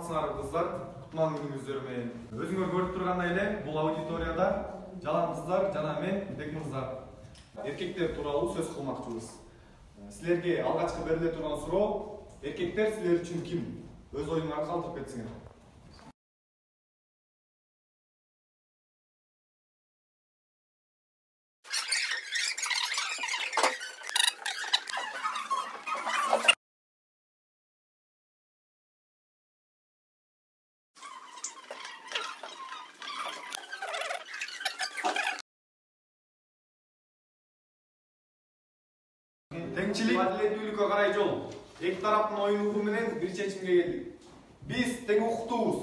саламатсыңар кыздар, кутман күнүңүздөр менен. Өзүңөр көрүп тургандай эле, бул аудиторияда жалаң кыздар жана мен Бекмырза эркектер тууралуу сөз кылмакчыбыз. Силерге алгачкы бериле турган суроо: эркектер силер үчүн ким? Өз оюңарды калтырып кетсиңер. Теңчилик, адилеттүүлүккө карай жол. Эки тараптын оюн угуу менен бир чечимге келдик. Биз тең укуктуубуз.